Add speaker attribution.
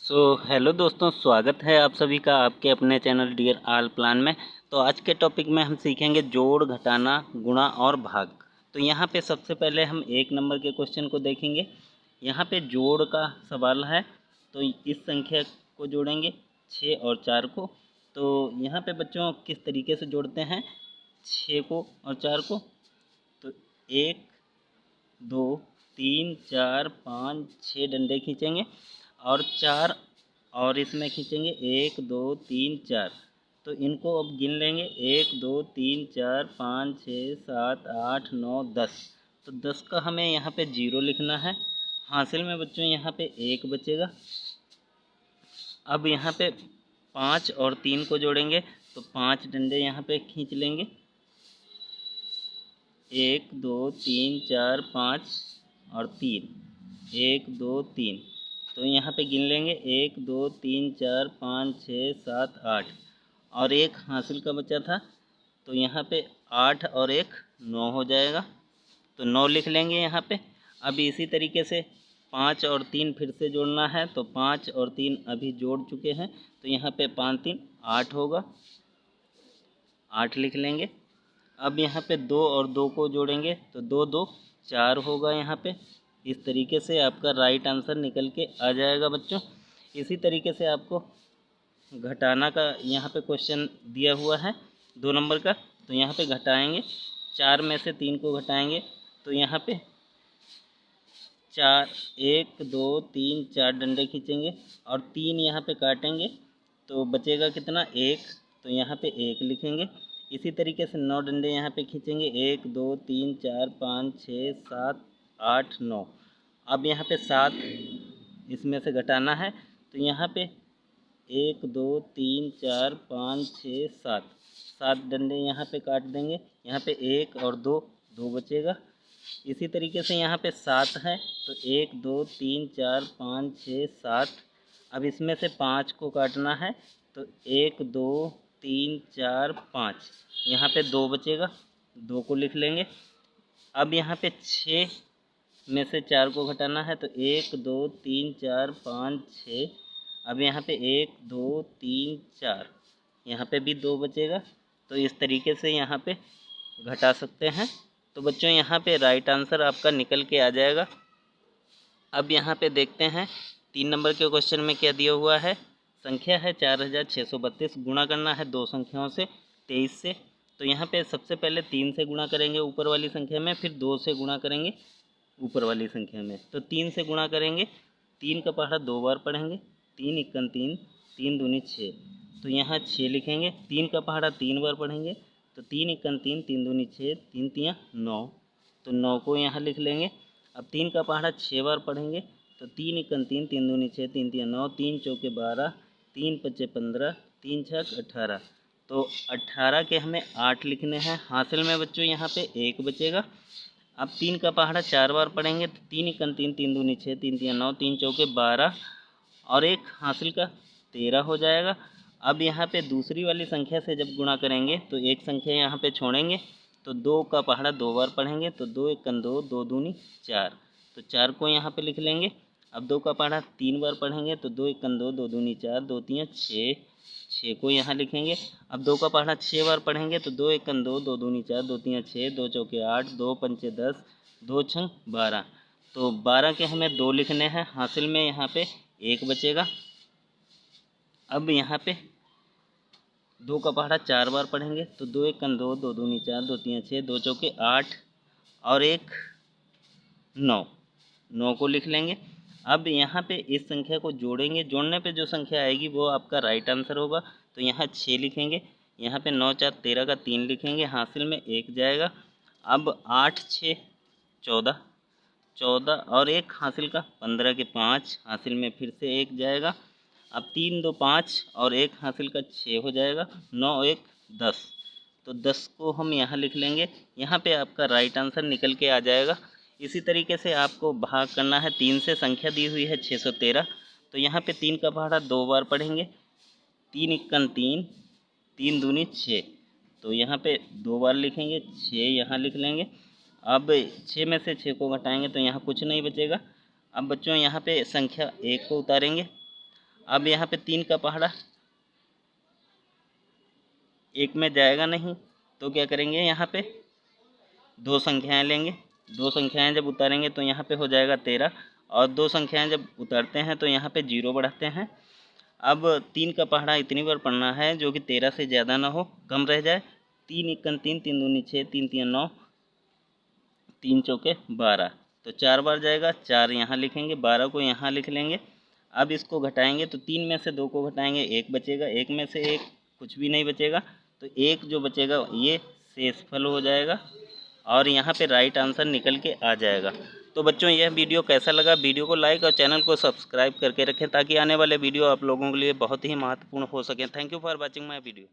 Speaker 1: Hello दोस्तों, स्वागत है आप सभी का आपके अपने चैनल डियर आल प्लान में। तो आज के टॉपिक में हम सीखेंगे जोड़, घटाना, गुणा और भाग। तो यहाँ पे सबसे पहले हम 1 नंबर के क्वेश्चन को देखेंगे। यहाँ पे जोड़ का सवाल है, तो इस संख्या को जोड़ेंगे 6 और 4 को। तो यहाँ पे बच्चों किस तरीके से जोड़ते हैं 6 को और 4 को। तो 1 2 3 4 5 6 डंडे खींचेंगे और 4 और इसमें खींचेंगे 1 2 3 4। तो इनको अब गिन लेंगे 1 2 3 4 5 6 7 8 9 10। तो 10 का हमें यहाँ पे 0 लिखना है। हासिल में बच्चों यहाँ पे 1 बचेगा। अब यहाँ पे 5 और 3 को जोड़ेंगे तो 5 डंडे यहाँ पे खींच लेंगे 1 2 3 4 5 और 3 1 2 3। तो यहाँ पे गिन लेंगे 1 2 3 4 5 6 7 8 और एक हासिल का बचा था। तो यहाँ पे 8 और 1 9 हो जाएगा। तो 9 लिख लेंगे यहाँ पे। अब इसी तरीके से 5 और 3 फिर से जोड़ना है। तो 5 और 3 अभी जोड़ चुके हैं। तो यहाँ पे 5 3 8 होगा, 8 लिख लेंगे। अब यहाँ पे 2 और 2 को जोड़ेंगे तो 2 2 4 होगा यहाँ पे। इस तरीके से आपका राइट आंसर निकल के आ जाएगा बच्चों। इसी तरीके से आपको घटाना का यहाँ पे क्वेश्चन दिया हुआ है 2 नंबर का। तो यहाँ पे घटाएंगे 4 में से 3 को घटाएंगे तो यहाँ पे 4 1 2 3 4 डंडे खींचेंगे और 3 यहाँ पे काटेंगे तो बचेगा कितना 1। तो यहाँ पे 1 लिखेंगे। इसी तरीके से 9 डंडे यहाँ पे खींचेंगे 1 2 3 4 5 6 7 8 9। अब यहाँ पे 7 इसमें से घटाना है तो यहाँ पे 1 2 3 4 5 6 7 7 डंडे यहाँ पे काट देंगे। यहाँ पे 1 और 2 2 बचेगा। इसी तरीके से यहाँ पे 7 है तो 1 2 3 4 5 6 7। अब इसमें से 5 को काटना है तो 1 2 3 4 5। यहाँ पे 2 बचेगा, 2 को लिख लेंगे। अब यहाँ पे 6 में से 4 को घटाना है तो 1 2 3 4 5 6। अब यहाँ पे 1 2 3 4, यहाँ पे भी 2 बचेगा। तो इस तरीके से यहाँ पे घटा सकते हैं। तो बच्चों यहाँ पे राइट आंसर आपका निकल के आ जाएगा। अब यहाँ पे देखते हैं 3 नंबर के क्वेश्चन में क्या दिया हुआ है। संख्या है 4632, गुणा करना है 2 संख्याओं से 23 से। तो यहाँ पे सबसे पहले 3 से गुणा करेंगे ऊपर वाली संख्या में, फिर 2 से गुणा करेंगे ऊपर वाली संख्या में। तो 3 से गुणा करेंगे, 3 का पहाड़ा 2 बार पढ़ेंगे, 3 इक्कन 3, 3 दूनी 6। तो यहाँ 6 लिखेंगे। 3 का पहाड़ा 3 बार पढ़ेंगे तो 3 इक्कन 3, 3 दूनी 6, 3 तियाँ 9। तो 9 को यहाँ लिख लेंगे। अब 3 का पहाड़ा 6 बार पढ़ेंगे तो 3 इक्कन 3, 3 दूनी 6, 3 तियाँ 9, 3 चौके 12, 3 पच्चे 15, 3 छक 18। तो 18 के हमें 8 लिखने हैं। हासिल में बच्चों यहाँ पे 1 बचेगा। अब 3 का पहाड़ा 4 बार पढ़ेंगे तो 3 इक्कन 3, 3 दूनी 6, 3 तियाँ 9, 3 चौके 12 और 1 हासिल का 13 हो जाएगा। अब यहाँ पे दूसरी वाली संख्या से जब गुणा करेंगे तो एक संख्या यहाँ पे छोड़ेंगे तो 2 का पहाड़ा 2 बार पढ़ेंगे तो 2 इक्कन 2, 2 दूनी 4। तो 4 को यहाँ पे लिख लेंगे। अब 2 का पहाड़ा 3 बार पढ़ेंगे तो 2 इक्कन 2, 2 दूनी 4, 2 तियाँ 6, 6 को यहाँ लिखेंगे। अब 2 का पहाड़ा 6 बार पढ़ेंगे तो 2 इक्कन 2, 2 दूनी 4, 2 तियाँ 6, 2 चौके 8, 2 पंचे 10, 2 छंग 12। तो 12 के हमें 2 लिखने हैं। हासिल में यहाँ पे 1 बचेगा। अब यहाँ पे 2 का पहाड़ा 4 बार पढ़ेंगे तो 2 इक्कन 2, 2 दूनी 4, 2 तियाँ 6, 2 चौके 8 और 1 9, 9 को लिख लेंगे। अब यहाँ पे इस संख्या को जोड़ेंगे, जोड़ने पे जो संख्या आएगी वो आपका राइट आंसर होगा। तो यहाँ 6 लिखेंगे, यहाँ पे 9 4 13 का 3 लिखेंगे, हासिल में 1 जाएगा। अब 8 6 14, 14 और 1 हासिल का 15 के 5, हासिल में फिर से 1 जाएगा। अब 3 2 5 और 1 हासिल का 6 हो जाएगा, 9 1 10। तो 10 को हम यहाँ लिख लेंगे। यहाँ पे आपका राइट आंसर निकल के आ जाएगा। इसी तरीके से आपको भाग करना है 3 से। संख्या दी हुई है 613। तो यहाँ पे 3 का पहाड़ा 2 बार पढ़ेंगे, 3 इक्कन 3, 3 दूनी 6। तो यहाँ पे 2 बार लिखेंगे, 6 यहाँ लिख लेंगे। अब 6 में से 6 को घटाएंगे तो यहाँ कुछ नहीं बचेगा। अब बच्चों यहाँ पे संख्या 1 को उतारेंगे। अब यहाँ पे 3 का पहाड़ा 1 में जाएगा नहीं, तो क्या करेंगे, यहाँ पे 2 संख्याएं लेंगे। 2 संख्याएं जब उतारेंगे तो यहाँ पे हो जाएगा 13, और 2 संख्याएं जब उतारते हैं तो यहाँ पे 0 बढ़ाते हैं। अब 3 का पहाड़ा इतनी बार पढ़ना है जो कि 13 से ज़्यादा ना हो, कम रह जाए। 3 एकन 3, 3 दूनी 6, 3 तिया 9, 3 चौके 12, तो 4 बार जाएगा। 4 यहाँ लिखेंगे, 12 को यहाँ लिख लेंगे। अब इसको घटाएंगे तो 3 में से 2 को घटाएंगे, 1 बचेगा। 1 में से 1 कुछ भी नहीं बचेगा, तो 1 जो बचेगा ये शेषफल हो जाएगा, और यहाँ पे राइट आंसर निकल के आ जाएगा। तो बच्चों, यह वीडियो कैसा लगा? वीडियो को लाइक और चैनल को सब्सक्राइब करके रखें, ताकि आने वाले वीडियो आप लोगों के लिए बहुत ही महत्वपूर्ण हो सकें। Thank you for watching my video.